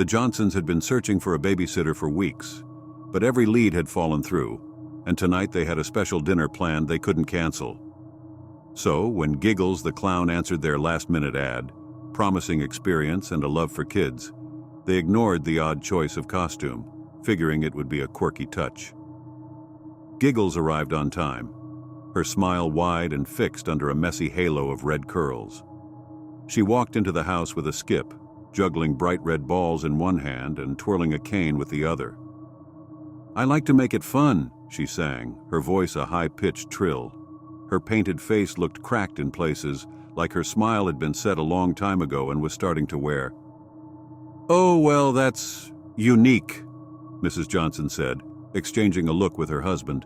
The Johnsons had been searching for a babysitter for weeks, but every lead had fallen through, and tonight they had a special dinner planned they couldn't cancel. So, when Giggles the clown answered their last-minute ad, promising experience and a love for kids, they ignored the odd choice of costume, figuring it would be a quirky touch. Giggles arrived on time, her smile wide and fixed under a messy halo of red curls. She walked into the house with a skip, juggling bright red balls in one hand and twirling a cane with the other. "I like to make it fun," she sang, her voice a high-pitched trill. Her painted face looked cracked in places, like her smile had been set a long time ago and was starting to wear. "Oh, well, that's unique," Mrs. Johnson said, exchanging a look with her husband.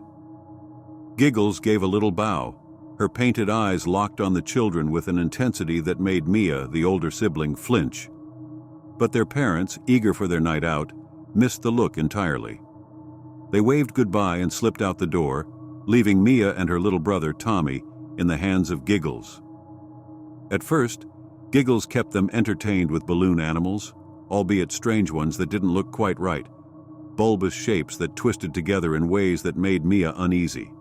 Giggles gave a little bow, her painted eyes locked on the children with an intensity that made Mia, the older sibling, flinch. But their parents, eager for their night out, missed the look entirely. They waved goodbye and slipped out the door, leaving Mia and her little brother, Tommy, in the hands of Giggles. At first, Giggles kept them entertained with balloon animals, albeit strange ones that didn't look quite right, bulbous shapes that twisted together in ways that made Mia uneasy.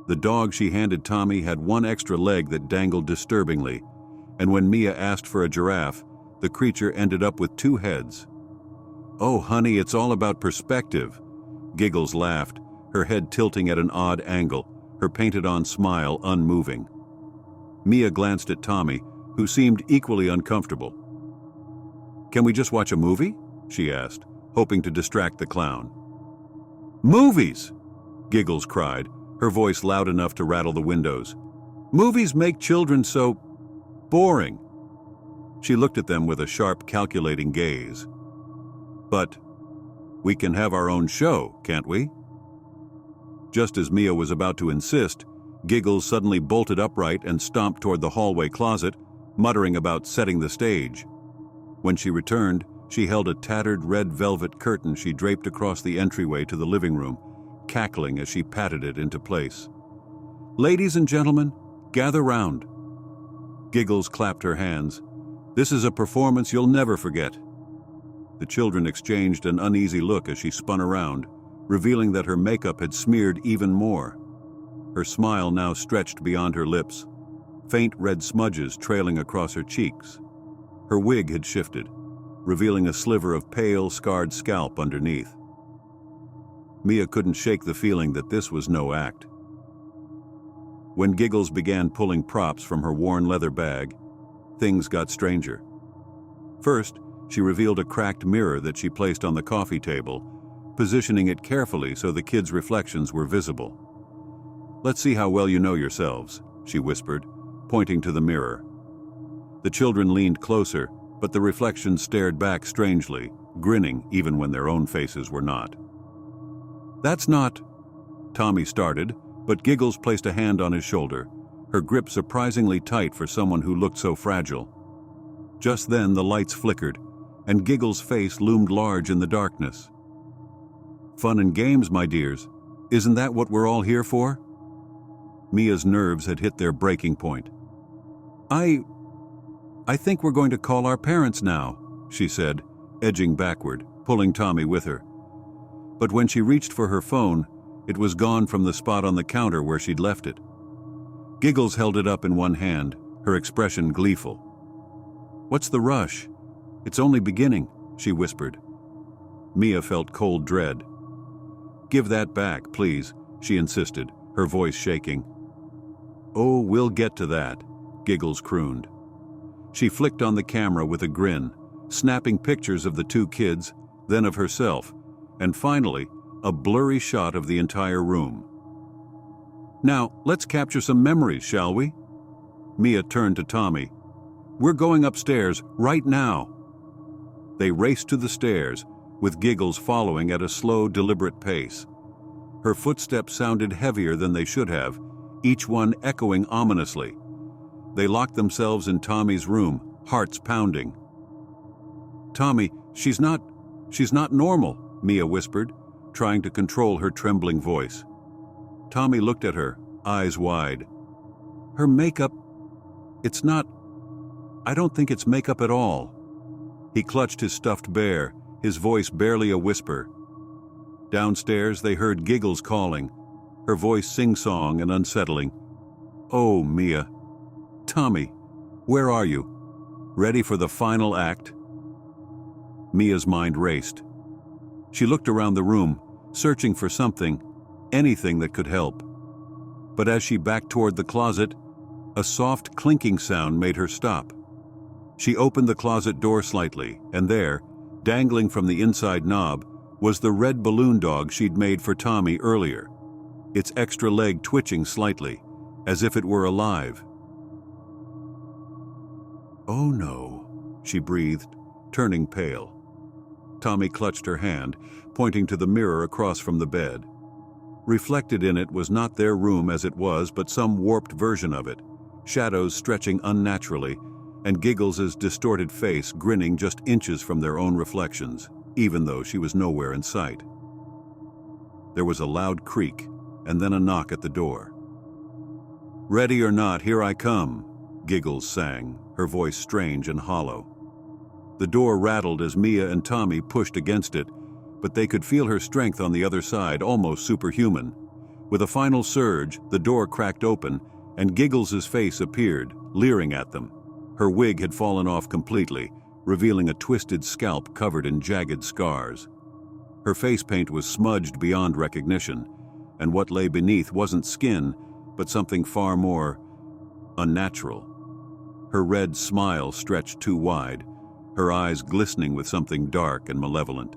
The dog she handed Tommy had one extra leg that dangled disturbingly, and when Mia asked for a giraffe, the creature ended up with two heads. "Oh, honey, it's all about perspective," Giggles laughed, her head tilting at an odd angle, her painted-on smile unmoving. Mia glanced at Tommy, who seemed equally uncomfortable. "Can we just watch a movie?" she asked, hoping to distract the clown. "Movies!" Giggles cried, her voice loud enough to rattle the windows. "Movies make children so boring." She looked at them with a sharp, calculating gaze. "But we can have our own show, can't we?" Just as Mia was about to insist, Giggles suddenly bolted upright and stomped toward the hallway closet, muttering about setting the stage. When she returned, she held a tattered red velvet curtain she draped across the entryway to the living room, cackling as she patted it into place. "Ladies and gentlemen, gather round." Giggles clapped her hands. "This is a performance you'll never forget." The children exchanged an uneasy look as she spun around, revealing that her makeup had smeared even more. Her smile now stretched beyond her lips, faint red smudges trailing across her cheeks. Her wig had shifted, revealing a sliver of pale, scarred scalp underneath. Mia couldn't shake the feeling that this was no act. When Giggles began pulling props from her worn leather bag, things got stranger. First, she revealed a cracked mirror that she placed on the coffee table, positioning it carefully so the kids' reflections were visible. "Let's see how well you know yourselves," she whispered, pointing to the mirror. The children leaned closer, but the reflections stared back strangely, grinning even when their own faces were not. "That's not—" Tommy started, but Giggles placed a hand on his shoulder, her grip surprisingly tight for someone who looked so fragile. Just then the lights flickered, and Giggles' face loomed large in the darkness. "Fun and games, my dears. Isn't that what we're all here for?" Mia's nerves had hit their breaking point. I think we're going to call our parents now," she said, edging backward, pulling Tommy with her. But when she reached for her phone, it was gone from the spot on the counter where she'd left it. Giggles held it up in one hand, her expression gleeful. "What's the rush? It's only beginning," she whispered. Mia felt cold dread. "Give that back, please," she insisted, her voice shaking. "Oh, we'll get to that," Giggles crooned. She flicked on the camera with a grin, snapping pictures of the two kids, then of herself, and finally, a blurry shot of the entire room. "Now, let's capture some memories, shall we?" Mia turned to Tommy. "We're going upstairs right now." They raced to the stairs, with Giggles following at a slow, deliberate pace. Her footsteps sounded heavier than they should have, each one echoing ominously. They locked themselves in Tommy's room, hearts pounding. "Tommy, she's not normal," Mia whispered, trying to control her trembling voice. Tommy looked at her, eyes wide. "Her makeup, I don't think it's makeup at all." He clutched his stuffed bear, his voice barely a whisper. Downstairs, they heard Giggles calling, her voice sing-song and unsettling. "Oh, Mia. Tommy, where are you? Ready for the final act?" Mia's mind raced. She looked around the room, searching for something, anything that could help. But as she backed toward the closet, a soft clinking sound made her stop. She opened the closet door slightly, and there, dangling from the inside knob, was the red balloon dog she'd made for Tommy earlier, its extra leg twitching slightly, as if it were alive. "Oh no," she breathed, turning pale. Tommy clutched her hand, pointing to the mirror across from the bed. Reflected in it was not their room as it was, but some warped version of it, shadows stretching unnaturally, and Giggles' distorted face grinning just inches from their own reflections, even though she was nowhere in sight. There was a loud creak, and then a knock at the door. "Ready or not, here I come," Giggles sang, her voice strange and hollow. The door rattled as Mia and Tommy pushed against it, but they could feel her strength on the other side, almost superhuman. With a final surge, the door cracked open, and Giggles' face appeared, leering at them. Her wig had fallen off completely, revealing a twisted scalp covered in jagged scars. Her face paint was smudged beyond recognition, and what lay beneath wasn't skin, but something far more unnatural. Her red smile stretched too wide, her eyes glistening with something dark and malevolent.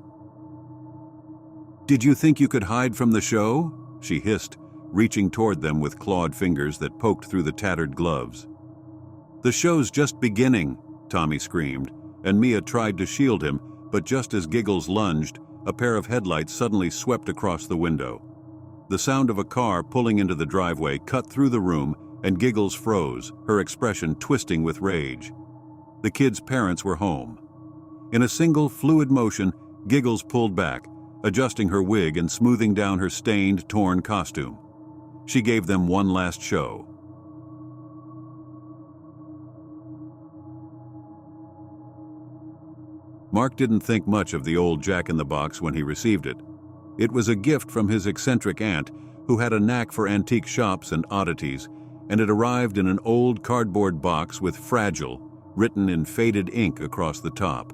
"Did you think you could hide from the show?" she hissed, reaching toward them with clawed fingers that poked through the tattered gloves. "The show's just beginning," Tommy screamed, and Mia tried to shield him, but just as Giggles lunged, a pair of headlights suddenly swept across the window. The sound of a car pulling into the driveway cut through the room, and Giggles froze, her expression twisting with rage. The kids' parents were home. In a single, fluid motion, Giggles pulled back, adjusting her wig and smoothing down her stained, torn costume. She gave them one last show. Mark didn't think much of the old Jack-in-the-Box when he received it. It was a gift from his eccentric aunt, who had a knack for antique shops and oddities, and it arrived in an old cardboard box with "Fragile" written in faded ink across the top.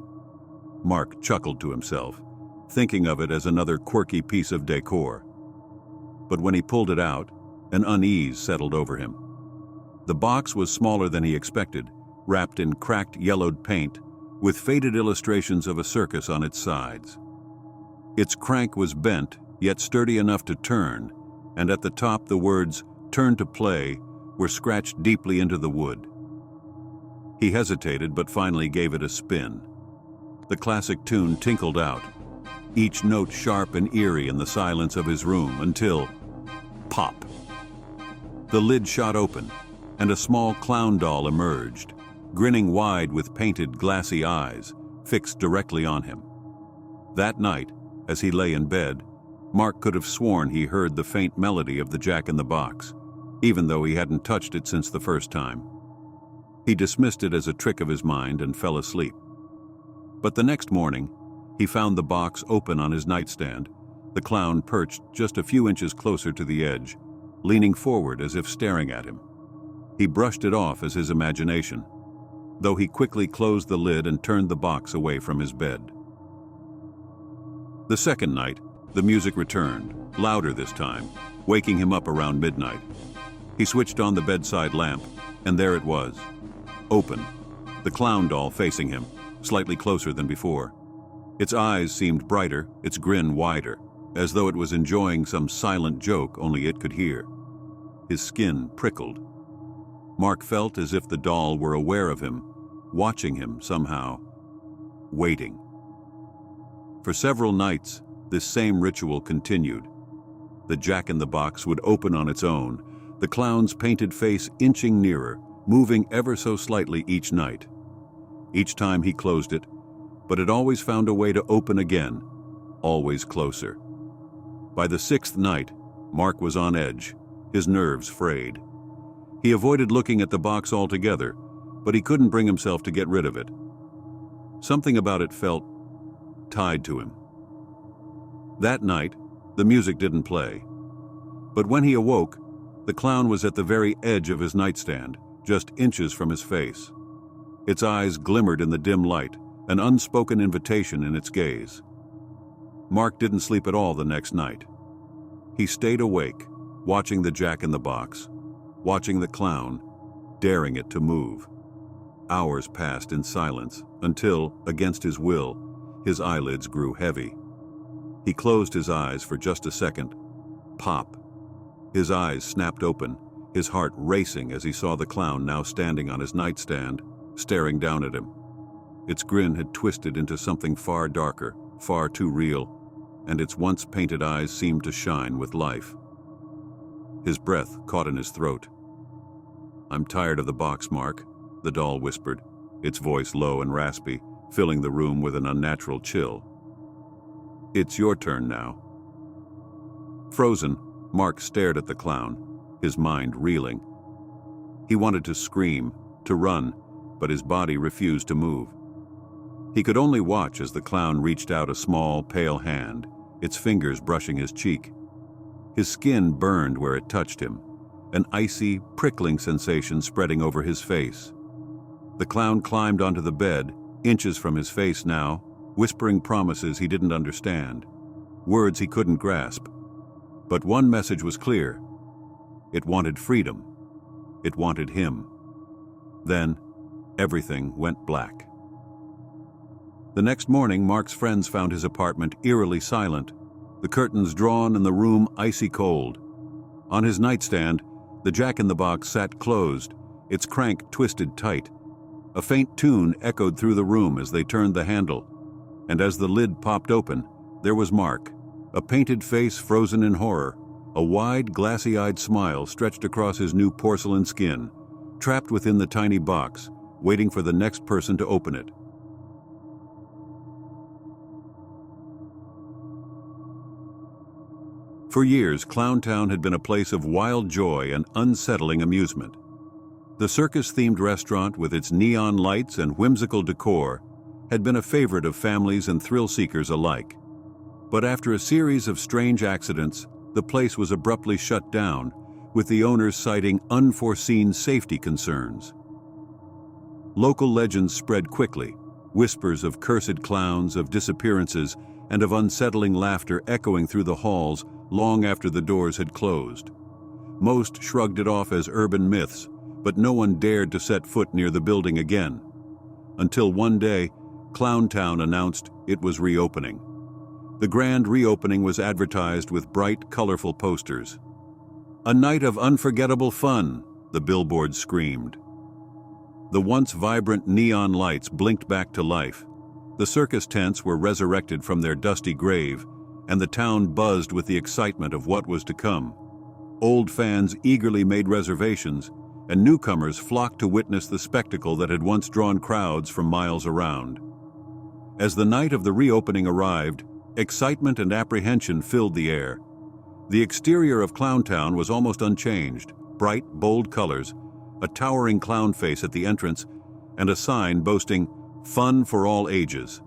Mark chuckled to himself, thinking of it as another quirky piece of decor. But when he pulled it out, an unease settled over him. The box was smaller than he expected, wrapped in cracked yellowed paint, with faded illustrations of a circus on its sides. Its crank was bent, yet sturdy enough to turn, and at the top the words "Turn to Play" were scratched deeply into the wood. He hesitated, but finally gave it a spin. The classic tune tinkled out, each note sharp and eerie in the silence of his room, until pop. The lid shot open, and a small clown doll emerged, grinning wide with painted, glassy eyes, fixed directly on him. That night, as he lay in bed, Mark could have sworn he heard the faint melody of the Jack-in-the-Box, even though he hadn't touched it since the first time. He dismissed it as a trick of his mind and fell asleep. But the next morning, he found the box open on his nightstand, the clown perched just a few inches closer to the edge, leaning forward as if staring at him. He brushed it off as his imagination, though he quickly closed the lid and turned the box away from his bed. The second night, the music returned, louder this time, waking him up around midnight. He switched on the bedside lamp, and there it was, open, the clown doll facing him, slightly closer than before. Its eyes seemed brighter, its grin wider, as though it was enjoying some silent joke only it could hear. His skin prickled. Mark felt as if the doll were aware of him, watching him somehow, waiting. For several nights, this same ritual continued. The Jack-in-the-Box would open on its own, the clown's painted face inching nearer, moving ever so slightly each night. Each time he closed it, but it always found a way to open again, always closer. By the sixth night, Mark was on edge, his nerves frayed. He avoided looking at the box altogether, but he couldn't bring himself to get rid of it. Something about it felt tied to him. That night, the music didn't play. But when he awoke, the clown was at the very edge of his nightstand, just inches from his face. Its eyes glimmered in the dim light, an unspoken invitation in its gaze. Mark didn't sleep at all the next night. He stayed awake, watching the jack-in-the-box, watching the clown, daring it to move. Hours passed in silence until, against his will, his eyelids grew heavy. He closed his eyes for just a second. Pop. His eyes snapped open, his heart racing as he saw the clown now standing on his nightstand, staring down at him. Its grin had twisted into something far darker, far too real, and its once painted eyes seemed to shine with life. His breath caught in his throat. "I'm tired of the box, Mark," the doll whispered, its voice low and raspy, filling the room with an unnatural chill. "It's your turn now." Frozen, Mark stared at the clown, his mind reeling. He wanted to scream, to run, but his body refused to move. He could only watch as the clown reached out a small, pale hand, its fingers brushing his cheek. His skin burned where it touched him, an icy, prickling sensation spreading over his face. The clown climbed onto the bed, inches from his face now, whispering promises he didn't understand, words he couldn't grasp. But one message was clear. It wanted freedom. It wanted him. Then, everything went black. The next morning, Mark's friends found his apartment eerily silent, the curtains drawn and the room icy cold. On his nightstand, the jack-in-the-box sat closed, its crank twisted tight. A faint tune echoed through the room as they turned the handle, and as the lid popped open, there was Mark, a painted face frozen in horror, a wide, glassy-eyed smile stretched across his new porcelain skin, trapped within the tiny box, waiting for the next person to open it. For years, Clowntown had been a place of wild joy and unsettling amusement. The circus-themed restaurant, with its neon lights and whimsical decor, had been a favorite of families and thrill-seekers alike. But after a series of strange accidents, the place was abruptly shut down, with the owners citing unforeseen safety concerns. Local legends spread quickly, whispers of cursed clowns, of disappearances, and of unsettling laughter echoing through the halls long after the doors had closed. Most shrugged it off as urban myths, but no one dared to set foot near the building again. Until one day, Clowntown announced it was reopening. The grand reopening was advertised with bright, colorful posters. "A night of unforgettable fun," the billboard screamed. The once vibrant neon lights blinked back to life. The circus tents were resurrected from their dusty grave, and the town buzzed with the excitement of what was to come. Old fans eagerly made reservations, and newcomers flocked to witness the spectacle that had once drawn crowds from miles around. As the night of the reopening arrived, excitement and apprehension filled the air. The exterior of Clowntown was almost unchanged, bright, bold colors, a towering clown face at the entrance, and a sign boasting, "Fun for all ages."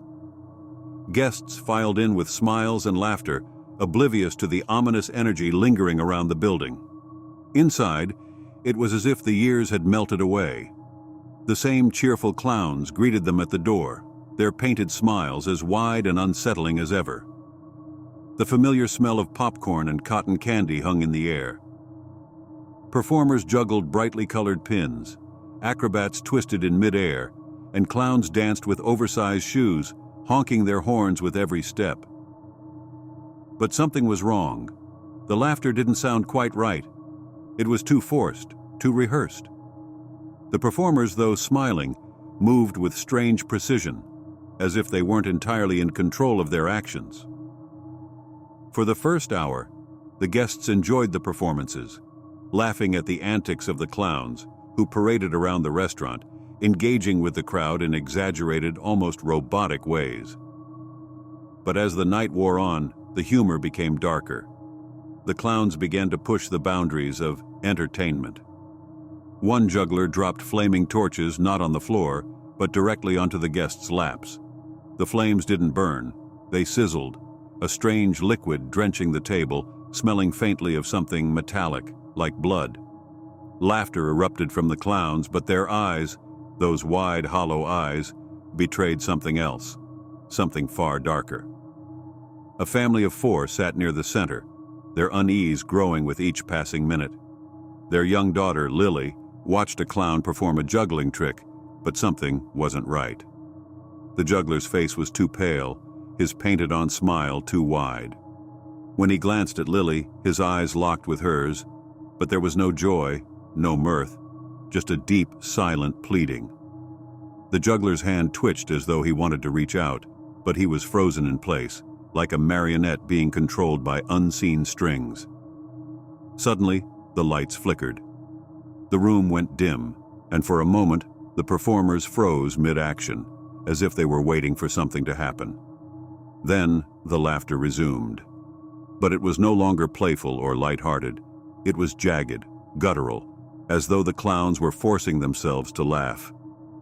Guests filed in with smiles and laughter, oblivious to the ominous energy lingering around the building. Inside, it was as if the years had melted away. The same cheerful clowns greeted them at the door, their painted smiles as wide and unsettling as ever. The familiar smell of popcorn and cotton candy hung in the air. Performers juggled brightly colored pins, acrobats twisted in midair, and clowns danced with oversized shoes, honking their horns with every step. But something was wrong. The laughter didn't sound quite right. It was too forced, too rehearsed. The performers, though smiling, moved with strange precision, as if they weren't entirely in control of their actions. For the first hour, the guests enjoyed the performances, laughing at the antics of the clowns, who paraded around the restaurant, engaging with the crowd in exaggerated, almost robotic ways. But as the night wore on, the humor became darker. The clowns began to push the boundaries of entertainment. One juggler dropped flaming torches not on the floor, but directly onto the guests' laps. The flames didn't burn, They sizzled, a strange liquid drenching the table, smelling faintly of something metallic, like blood. Laughter erupted from the clowns, but their eyes, those wide, hollow eyes, betrayed something else, something far darker. A family of 4 sat near the center, their unease growing with each passing minute. Their young daughter, Lily, watched a clown perform a juggling trick, but something wasn't right. The juggler's face was too pale, his painted-on smile too wide. When he glanced at Lily, his eyes locked with hers, but there was no joy, no mirth, just a deep, silent pleading. The juggler's hand twitched as though he wanted to reach out, but he was frozen in place, like a marionette being controlled by unseen strings. Suddenly, the lights flickered. The room went dim, and for a moment, the performers froze mid-action, as if they were waiting for something to happen. Then, the laughter resumed. But it was no longer playful or light-hearted. It was jagged, guttural, as though the clowns were forcing themselves to laugh,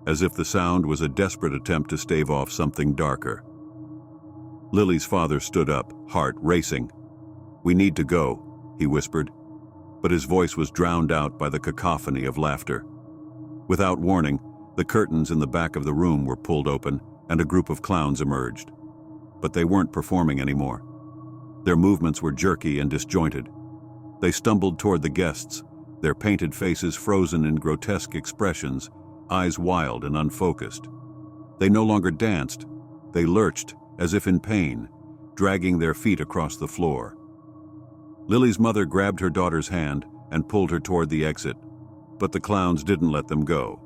as if the sound was a desperate attempt to stave off something darker. Lily's father stood up, heart racing. "We need to go," he whispered, but his voice was drowned out by the cacophony of laughter. Without warning, the curtains in the back of the room were pulled open and a group of clowns emerged. But they weren't performing anymore. Their movements were jerky and disjointed. They stumbled toward the guests, their painted faces frozen in grotesque expressions, eyes wild and unfocused. They no longer danced. They lurched, as if in pain, dragging their feet across the floor. Lily's mother grabbed her daughter's hand and pulled her toward the exit, but the clowns didn't let them go.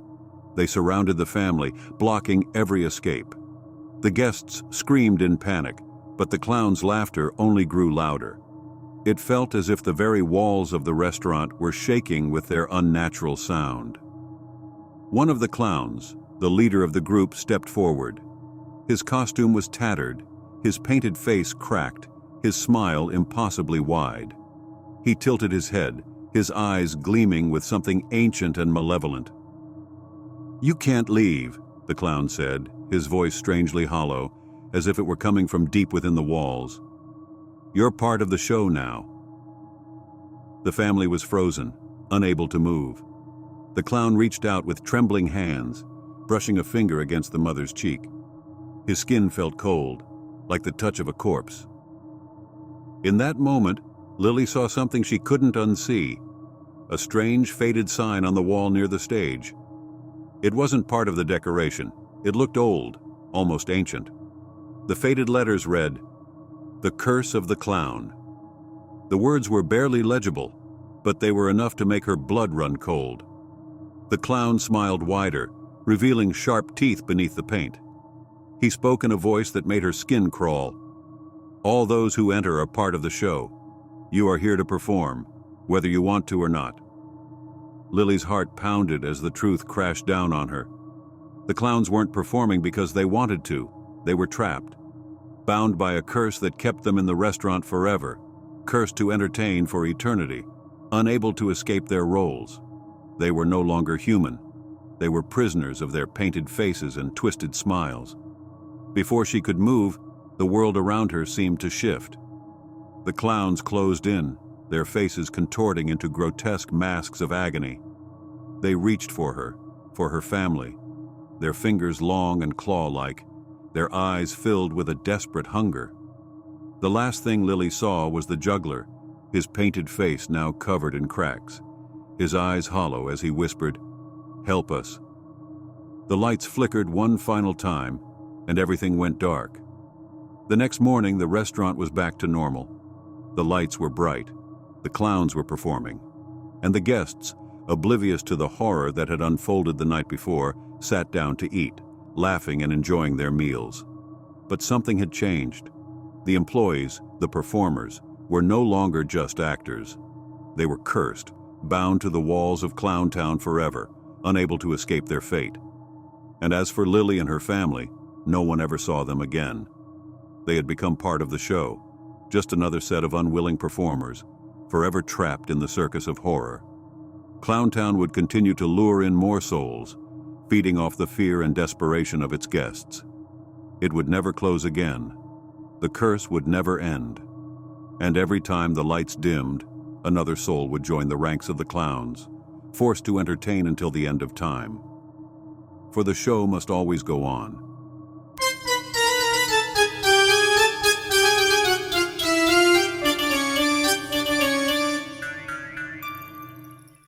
They surrounded the family, blocking every escape. The guests screamed in panic, but the clowns' laughter only grew louder. It felt as if the very walls of the restaurant were shaking with their unnatural sound. One of the clowns, the leader of the group, stepped forward. His costume was tattered, his painted face cracked, his smile impossibly wide. He tilted his head, his eyes gleaming with something ancient and malevolent. "You can't leave," the clown said, his voice strangely hollow, as if it were coming from deep within the walls. "You're part of the show now." The family was frozen, unable to move. The clown reached out with trembling hands, brushing a finger against the mother's cheek. His skin felt cold, like the touch of a corpse. In that moment, Lily saw something she couldn't unsee, a strange faded sign on the wall near the stage. It wasn't part of the decoration. It looked old, almost ancient. The faded letters read, "The Curse of the Clown." The words were barely legible, but they were enough to make her blood run cold. The clown smiled wider, revealing sharp teeth beneath the paint. He spoke in a voice that made her skin crawl. "All those who enter are part of the show. You are here to perform, whether you want to or not." Lily's heart pounded as the truth crashed down on her. The clowns weren't performing because they wanted to. They were trapped, bound by a curse that kept them in the restaurant forever, cursed to entertain for eternity, unable to escape their roles. They were no longer human. They were prisoners of their painted faces and twisted smiles. Before she could move, the world around her seemed to shift. The clowns closed in, their faces contorting into grotesque masks of agony. They reached for her family, their fingers long and claw-like, their eyes filled with a desperate hunger. The last thing Lily saw was the juggler, his painted face now covered in cracks, his eyes hollow as he whispered, "Help us." The lights flickered one final time, and everything went dark. The next morning, the restaurant was back to normal. The lights were bright, the clowns were performing, and the guests, oblivious to the horror that had unfolded the night before, sat down to eat, laughing and enjoying their meals. But something had changed. The employees, the performers, were no longer just actors. They were cursed, bound to the walls of Clowntown forever, unable to escape their fate. And as for Lily and her family, no one ever saw them again. They had become part of the show, just another set of unwilling performers, forever trapped in the circus of horror. Clowntown would continue to lure in more souls, feeding off the fear and desperation of its guests. It would never close again. The curse would never end. And every time the lights dimmed, another soul would join the ranks of the clowns, forced to entertain until the end of time. For the show must always go on,